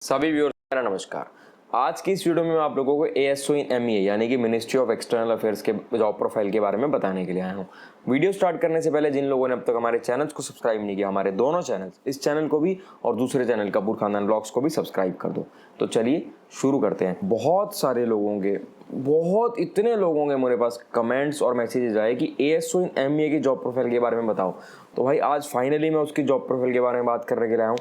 सभी व्यूअर्स मेरा नमस्कार। आज की इस वीडियो में मैं आप लोगों को ASO इन MEA यानी कि मिनिस्ट्री ऑफ एक्सटर्नल अफेयर्स के जॉब प्रोफाइल के बारे में बताने के लिए आया हूँ। वीडियो स्टार्ट करने से पहले जिन लोगों ने अब तक हमारे चैनल्स को सब्सक्राइब नहीं किया, हमारे दोनों चैनल्स, इस चैनल को भी और दूसरे चैनल कपूर खानदान ब्लॉग्स को भी सब्सक्राइब कर दो। तो चलिए शुरू करते हैं। इतने लोगों के मेरे पास कमेंट्स और मैसेजेस आए कि ASO इन MEA की जॉब प्रोफाइल के बारे में बताओ। तो भाई आज फाइनली मैं उसकी जॉब प्रोफाइल के बारे में बात करने के लिए आया हूँ।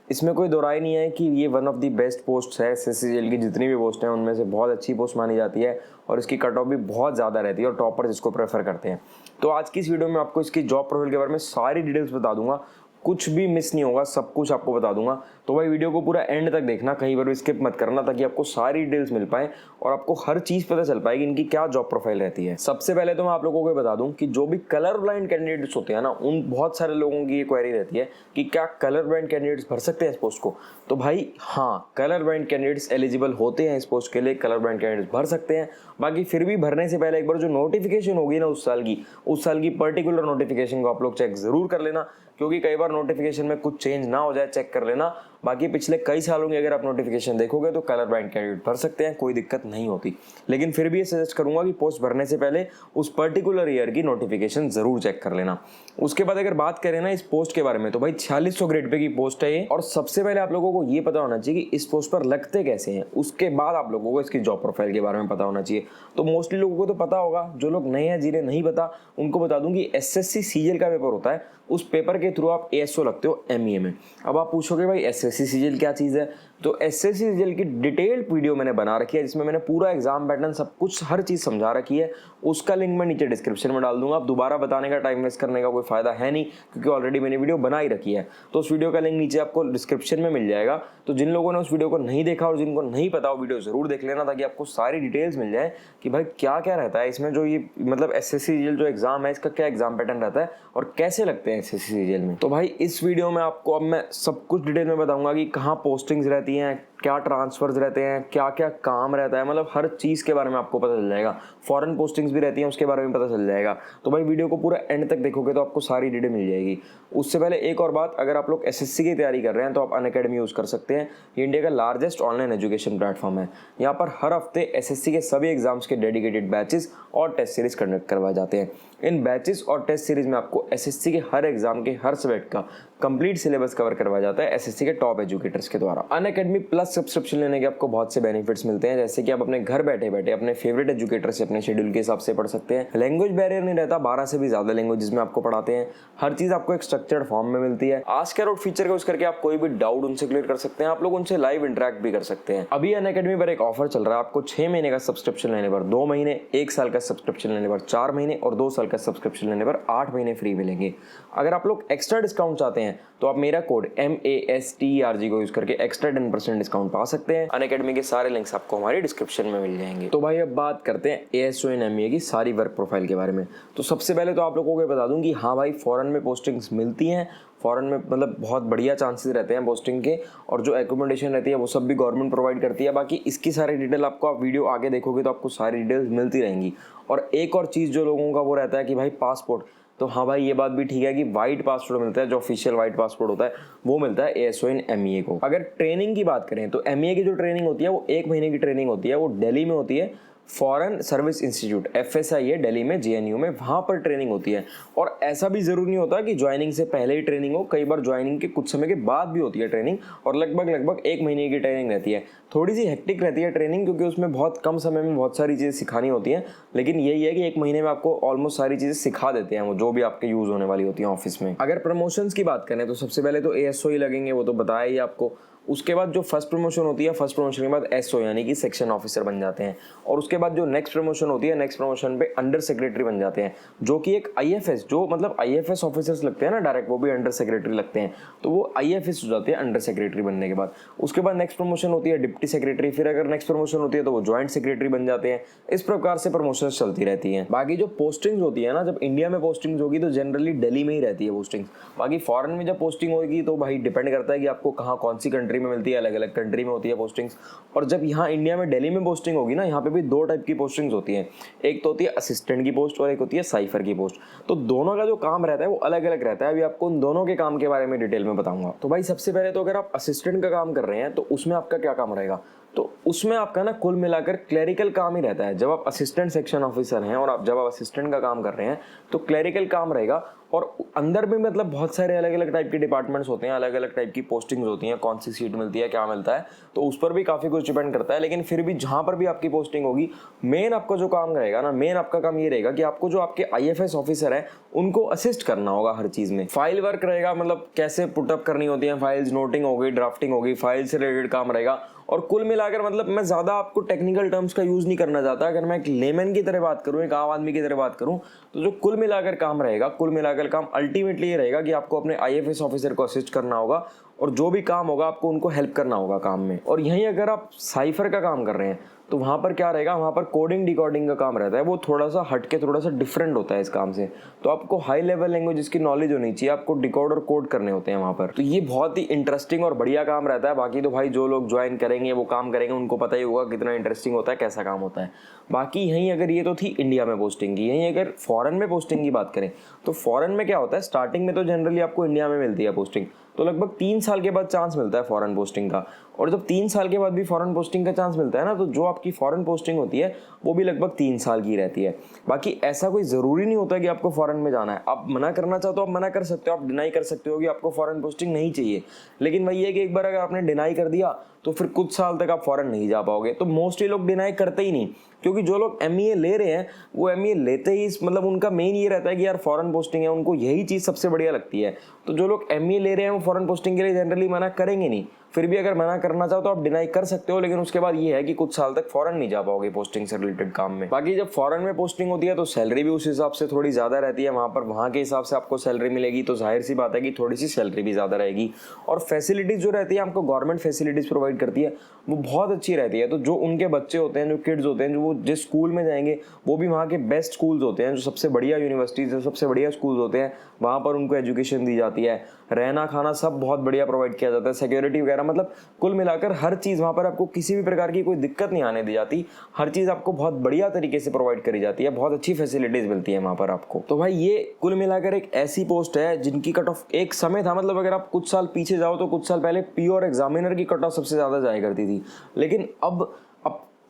इसमें कोई दो राय नहीं है कि ये one of the best post है। SSCGL की जितनी भी पोस्ट हैं उनमें से बहुत अच्छी पोस्ट मानी जाती है और इसकी कट ऑफ भी बहुत ज़्यादा रहती है और टॉपर्स इसको प्रेफर करते हैं। तो आज की इस वीडियो में आपको इसकी जॉब प्रोफाइल के बारे में सारी डिटेल्स बता दूंगा, कुछ भी मिस नहीं होगा, सब कुछ आपको बता दूंगा। तो भाई वीडियो को पूरा एंड तक देखना, कहीं पर भी स्किप मत करना, ताकि आपको सारी डिटेल्स मिल पाए और आपको हर चीज़ पता चल पाए कि इनकी क्या जॉब प्रोफाइल रहती है। सबसे पहले तो मैं आप लोगों को बता दूं कि जो भी कलर ब्लाइंड कैंडिडेट्स होते हैं ना, उन बहुत सारे लोगों की ये क्वेरी रहती है कि क्या कलर ब्लाइंड कैंडिडेट्स भर सकते हैं इस पोस्ट को। तो भाई हाँ, कलर ब्लाइंड कैंडिडेट्स एलिजिबल होते हैं इस पोस्ट के लिए, कलर ब्लाइंड कैंडिडेट्स भर सकते हैं। बाकी फिर भी भरने से पहले एक बार जो नोटिफिकेशन होगी ना उस साल की पर्टिकुलर नोटिफिकेशन को आप लोग चेक जरूर कर लेना, क्योंकि कई बार नोटिफिकेशन में कुछ चेंज ना हो जाए, चेक कर लेना। बाकी पिछले कई सालों की अगर आप नोटिफिकेशन देखोगे तो कलर ब्लाइंड कैंडिडेट भर सकते हैं, कोई दिक्कत नहीं होती। लेकिन फिर भी ये सजेस्ट करूंगा कि पोस्ट भरने से पहले उस पर्टिकुलर ईयर की नोटिफिकेशन जरूर चेक कर लेना। उसके बाद अगर बात करें ना इस पोस्ट के बारे में, तो भाई 4600 ग्रेड पे की पोस्ट है ये। और सबसे पहले आप लोगों को ये पता होना चाहिए कि इस पोस्ट पर लगते कैसे हैं, उसके बाद आप लोगों को इसकी जॉब प्रोफाइल के बारे में पता होना चाहिए। तो मोस्टली लोगों को तो पता होगा, जो लोग नए हैं जिन्हें नहीं पता उनको बता दूं कि SSC CGL का पेपर होता है, उस पेपर के थ्रू आप ASO लगते हो MEA में। अब आप पूछोगे भाई SSC CGL क्या चीज़ है, तो SSC CGL की डिटेल्ड वीडियो मैंने बना रखी है जिसमें मैंने पूरा एग्जाम पैटर्न सब कुछ हर चीज़ समझा रखी है। उसका लिंक मैं नीचे डिस्क्रिप्शन में डाल दूंगा। अब दोबारा बताने का टाइम वेस्ट करने का कोई फायदा है नहीं, क्योंकि ऑलरेडी मैंने वीडियो बना ही रखी है। तो उस वीडियो का लिंक नीचे आपको डिस्क्रिप्शन में मिल जाएगा। तो जिन लोगों ने उस वीडियो को नहीं देखा और जिनको नहीं पता, वो वीडियो जरूर देख लेना, ताकि आपको सारी डिटेल्स मिल जाए कि भाई क्या क्या रहता है इसमें। जो ये मतलब SSC CGL जो एग्जाम है, इसका क्या एग्जाम पैटर्न रहता है और कैसे लगते हैं SSC CGL में। तो भाई इस वीडियो में आपको अब मैं सब कुछ डिटेल में बताऊंगा कि कहाँ पोस्टिंग्स रहती हैं, क्या ट्रांसफर्स रहते हैं, क्या क्या काम रहता है, मतलब हर चीज़ के बारे में आपको पता चल जाएगा। फॉरेन पोस्टिंग्स भी रहती हैं, उसके बारे में पता चल जाएगा। तो भाई वीडियो को पूरा एंड तक देखोगे तो आपको सारी डिटेल मिल जाएगी। उससे पहले एक और बात, अगर आप लोग SSC की तैयारी कर रहे हैं तो आप अनअकैडमी यूज़ कर सकते हैं। ये इंडिया का लार्जेस्ट ऑनलाइन एजुकेशन प्लेटफॉर्म है। यहाँ पर हर हफ्ते SSC के सभी एग्जाम्स के डेडिकेटेड बैचेस और टेस्ट सीरीज कंडक्ट करवाए जाते हैं। इन बैचेस और टेस्ट सीरीज में आपको SSC के हर एग्जाम के हर सब्जेक्ट का कंप्लीट सिलेबस कवर करवाया जाता है SSC के टॉप एजुकेटर्स के द्वारा। अनअकैडमी प्लस सब्सक्रिप्शन लेने के आपको बहुत से बेनिफिट्स मिलते हैं, जैसे कि आप अपने घर बैठे बैठे अपने फेवरेट एजुकेटर से अपने शेड्यूल के हिसाब से पढ़ सकते हैं। लैंग्वेज बैरियर नहीं रहता, 12 से भी ज्यादा लैंग्वेजेस में आपको पढ़ाते हैं। हर चीज आपको एक स्ट्रक्चर्ड फॉर्म में मिलती है। आस्क अबाउट फीचर का यूज करके आप कोई भी डाउट उनसे क्लियर कर सकते हैं। आप लोग उनसे लाइव इंटरेक्ट भी कर सकते हैं। अभी अनअकैडमी पर एक ऑफर चल रहा है, आपको 6 महीने का सब्सक्रिप्शन लेने पर 2 महीने, 1 साल का सब्सक्रिप्शन लेने पर 4 महीने और 2 साल का सब्सक्रिप्शन लेने पर 8 महीने फ्री मिलेंगे। अगर आप लोग एक्स्ट्रा डिस्काउंट चाहते हैं तो आप मेरा कोड MASTERG को यूज करके एक्स्ट्रा 10% डिस्काउंट पा सकते हैं। अनअकैडमी के सारे लिंक्स आपको हमारी डिस्क्रिप्शन में मिल जाएंगे। तो भाई अब बात करते हैं ASO इन MEA की सारी वर्क प्रोफाइल के बारे में। तो सबसे पहले तो आप लोगों को बता दूं कि हाँ भाई, फॉरेन में पोस्टिंग्स मिलती हैं। फॉरेन में मतलब बहुत बढ़िया चांसेस रहते हैं पोस्टिंग के, और जो एकोमोडेशन रहती है वो सब भी गवर्नमेंट प्रोवाइड करती है। बाकी इसकी सारी डिटेल आपको, आप वीडियो आगे देखोगे तो आपको सारी डिटेल्स मिलती रहेंगी। और एक और चीज़ जो लोगों का वो रहता है कि भाई पासपोर्ट, तो हाँ भाई ये बात भी ठीक है कि वाइट पासपोर्ट मिलता है, जो ऑफिशियल वाइट पासपोर्ट होता है वो मिलता है ASO इन MEA को। अगर ट्रेनिंग की बात करें तो MEA की जो ट्रेनिंग होती है वो 1 महीने की ट्रेनिंग होती है। वो दिल्ली में होती है, फॉरेन सर्विस इंस्टीट्यूट FSI है दिल्ली में, JNU में, वहाँ पर ट्रेनिंग होती है। और ऐसा भी ज़रूरी नहीं होता कि ज्वाइनिंग से पहले ही ट्रेनिंग हो, कई बार ज्वाइनिंग के कुछ समय के बाद भी होती है ट्रेनिंग, और लगभग 1 महीने की ट्रेनिंग रहती है। थोड़ी सी हेक्टिक रहती है ट्रेनिंग, क्योंकि उसमें बहुत कम समय में बहुत सारी चीज़ें सिखानी होती हैं, लेकिन यही है कि 1 महीने में आपको ऑलमोस्ट सारी चीज़ें सिखा देते हैं वो, जो भी आपके यूज़ होने वाली होती हैं ऑफिस में। अगर प्रमोशंस की बात करें तो सबसे पहले तो ASO ही लगेंगे, वो तो बताया ही आपको। उसके बाद जो फर्स्ट प्रमोशन होती है, फर्स्ट प्रमोशन के बाद SO यानी कि सेक्शन ऑफिसर बन जाते हैं। और उसके बाद जो नेक्स्ट प्रमोशन होती है, नेक्स्ट प्रमोशन पे अंडर सेक्रेटरी बन जाते हैं, जो कि एक IFS, जो मतलब IFS ऑफिसर्स लगते हैं ना डायरेक्ट, वो भी अंडर सेक्रेटरी लगते हैं। तो वो IFS हो जाते हैं अंडर सेक्रेटरी बनने के बाद। उसके बाद नेक्स्ट प्रमोशन होती है डिप्टी सेक्रेटरी, फिर अगर नेक्स्ट प्रमोशन होती है तो वो ज्वाइंट सेक्रेटरी बन जाते हैं। इस प्रकार से प्रमोशन चलती रहती हैं। बाकी जो पोस्टिंग्स होती है ना, जब इंडिया में पोस्टिंग्स होगी तो जनरली दिल्ली में ही रहती है पोस्टिंग्स। बाकी फॉरेन में जब पोस्टिंग होगी तो भाई डिपेंड करता है कि आपको कहाँ कौन सी कंट्री कंट्री में मिलती है, अलग अलग कंट्री में होती है पोस्टिंग्स। और जब यहाँ इंडिया में दिल्ली में पोस्टिंग होगी ना, यहाँ पे भी 2 टाइप की पोस्टिंग्स होती हैं। एक तो होती है असिस्टेंट की पोस्ट और एक होती है साइफर की पोस्ट। तो दोनों का जो काम रहता है वो अलग अलग रहता है। अभी आपको उन दोनों के काम के बारे में डिटेल में बताऊंगा। तो भाई सबसे पहले तो अगर आप असिस्टेंट का काम कर रहे हैं तो उसमें आपका क्या काम रहेगा, तो उसमें आपका ना कुल मिलाकर क्लरिकल काम ही रहता है। जब आप असिस्टेंट सेक्शन ऑफिसर हैं और जब आप असिस्टेंट का काम कर रहे हैं तो क्लरिकल काम रहेगा। और अंदर भी मतलब बहुत सारे अलग अलग टाइप के डिपार्टमेंट्स होते हैं, अलग अलग टाइप की पोस्टिंग्स होती हैं, कौन सी सीट मिलती है, क्या मिलता है, तो उस पर भी काफ़ी कुछ डिपेंड करता है। लेकिन फिर भी जहाँ पर भी आपकी पोस्टिंग होगी, मेन आपका जो काम रहेगा ना, मेन आपका काम ये रहेगा कि आपको जो आपके IFS ऑफिसर हैं उनको असिस्ट करना होगा हर चीज़ में। फाइल वर्क रहेगा, मतलब कैसे पुटअप करनी होती है फाइल्स, नोटिंग हो गई, ड्राफ्टिंग हो गई, फाइल से रिलेटेड काम रहेगा। और कुल मिलाकर मतलब मैं ज़्यादा आपको टेक्निकल टर्म्स का यूज़ नहीं करना चाहता। अगर मैं एक लेमन की तरह बात करूँ, एक आम आदमी की तरह बात करूँ, तो जो कुल मिलाकर काम रहेगा, कुल मिलाकर काम अल्टीमेटली ये रहेगा कि आपको अपने IFS ऑफिसर को असिस्ट करना होगा और जो भी काम होगा आपको उनको हेल्प करना होगा काम में। और यहीं अगर आप साइफर का काम कर रहे हैं तो वहाँ पर क्या रहेगा, वहाँ पर कोडिंग डिकोडिंग का काम रहता है। वो थोड़ा सा हटके, थोड़ा सा डिफरेंट होता है इस काम से। तो आपको हाई लेवल लैंग्वेज की नॉलेज होनी चाहिए, आपको डिकोड और कोड करने होते हैं वहाँ पर। तो ये बहुत ही इंटरेस्टिंग और बढ़िया काम रहता है। बाकी तो भाई जो लोग ज्वाइन करेंगे वो काम करेंगे, उनको पता ही होगा कितना इंटरेस्टिंग होता है, कैसा काम होता है। बाकी यहीं अगर ये तो थी इंडिया में पोस्टिंग की, यहीं अगर फॉरेन में पोस्टिंग की बात करें तो फॉरेन में क्या होता है, स्टार्टिंग में तो जनरली आपको इंडिया में मिलती है पोस्टिंग, तो लगभग 3 साल के बाद चांस मिलता है फॉरेन पोस्टिंग का। और जब 3 साल के बाद भी फॉरेन पोस्टिंग का चांस मिलता है ना, तो जो आपकी फॉरेन पोस्टिंग होती है वो भी लगभग 3 साल की रहती है। बाकी ऐसा कोई ज़रूरी नहीं होता कि आपको फॉरेन में जाना है। आप मना करना चाहते हो, आप मना कर सकते हो, आप डिनाई कर सकते हो कि आपको फॉरेन पोस्टिंग नहीं चाहिए। लेकिन वही है कि एक बार अगर आपने डिनाई कर दिया तो फिर कुछ साल तक आप फॉरेन नहीं जा पाओगे। तो मोस्टली लोग डिनाई करते ही नहीं, क्योंकि जो लोग MEA ले रहे हैं वो MEA लेते ही मतलब उनका मेन ये रहता है कि यार फॉरेन पोस्टिंग है, उनको यही चीज़ सबसे बढ़िया लगती है। तो जो लोग MEA ले रहे हैं वो फॉरेन पोस्टिंग के लिए जनरली मना करेंगे नहीं। फिर भी अगर मना करना चाहो तो आप डिनाई कर सकते हो, लेकिन उसके बाद ये है कि कुछ साल तक फॉरेन नहीं जा पाओगे पोस्टिंग से रिलेटेड काम में। बाकी जब फॉरेन में पोस्टिंग होती है तो सैलरी भी उस हिसाब से थोड़ी ज़्यादा रहती है। वहाँ पर वहाँ के हिसाब से आपको सैलरी मिलेगी, तो जाहिर सी बात है कि थोड़ी सी सैलरी भी ज़्यादा रहेगी। और फैसिलिटीज़ जो रहती है, आपको गवर्नमेंट फैसिलिटीज़ प्रोवाइड करती है, वो बहुत अच्छी रहती है। तो जो उनके बच्चे होते हैं, जो किड्स होते हैं, जो वो जिस स्कूल में जाएंगे वो भी वहाँ के बेस्ट स्कूल्स होते हैं, जो सबसे बढ़िया यूनिवर्सिटीज़, जो सबसे बढ़िया स्कूल्स होते हैं, वहाँ पर उनको एजुकेशन दी जाती है। रहना खाना सब बहुत बढ़िया प्रोवाइड किया जाता है, सिक्योरिटी वगैरह, मतलब कुल मिलाकर हर चीज़ वहाँ पर आपको किसी भी प्रकार की कोई दिक्कत नहीं आने दी जाती। हर चीज़ आपको बहुत बढ़िया तरीके से प्रोवाइड करी जाती है, बहुत अच्छी फैसिलिटीज़ मिलती है वहाँ पर आपको। तो भाई ये कुल मिलाकर एक ऐसी पोस्ट है जिनकी कट ऑफ एक समय था, मतलब अगर आप कुछ साल पीछे जाओ तो कुछ साल पहले PO और एग्जामिनर की कट ऑफ सबसे ज़्यादा जाया करती थी। लेकिन अब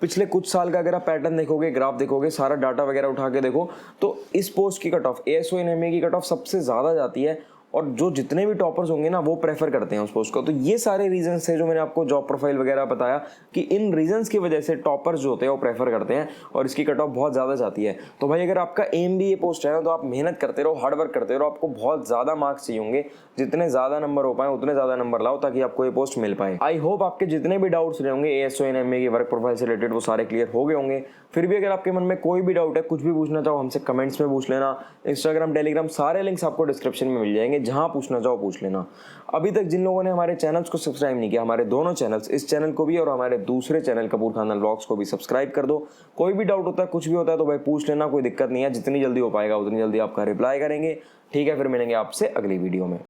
पिछले कुछ साल का अगर आप पैटर्न देखोगे, ग्राफ देखोगे, सारा डाटा वगैरह उठा के देखो, तो इस पोस्ट की कट ऑफ ASO इन MA की कट ऑफ सबसे ज़्यादा जाती है। और जो जितने भी टॉपर्स होंगे ना वो प्रेफर करते हैं उस पोस्ट को। तो ये सारे रीजंस थे जो मैंने आपको जॉब प्रोफाइल वगैरह बताया कि इन रीजंस की वजह से टॉपर्स जो होते हैं वो प्रेफर करते हैं और इसकी कट ऑफ बहुत ज़्यादा जाती है। तो भाई अगर आपका एम भी ये पोस्ट है ना, तो आप मेहनत करते रहो, हार्ड वर्क करते रहो, आपको बहुत ज़्यादा मार्क्स चाहिए होंगे। जितने ज़्यादा नंबर हो पाए उतने ज़्यादा नंबर लाओ ताकि आपको ये पोस्ट मिल पाए। आई होप आपके जितने भी डाउट्स रहे होंगे ASO इन MA की वर्क प्रोफाइल से रिलेटेड वो सारे क्लियर हो गए होंगे। फिर भी अगर आपके मन में कोई भी डाउट है, कुछ भी पूछना चाहो, हमसे कमेंट्स में पूछ लेना। इंस्टाग्राम, टेलीग्राम सारे लिंक्स आपको डिस्क्रिप्शन में मिल जाएंगे, जहाँ पूछना चाहो पूछ लेना। अभी तक जिन लोगों ने हमारे चैनल्स को सब्सक्राइब नहीं किया, हमारे दोनों चैनल्स, इस चैनल को भी और हमारे दूसरे चैनल कपूर खानदान व्लॉग्स को भी सब्सक्राइब कर दो। कोई भी डाउट होता है, कुछ भी होता है तो भाई पूछ लेना, कोई दिक्कत नहीं है। जितनी जल्दी हो पाएगा उतनी जल्दी आपका रिप्लाई करेंगे। ठीक है, फिर मिलेंगे आपसे अगली वीडियो में।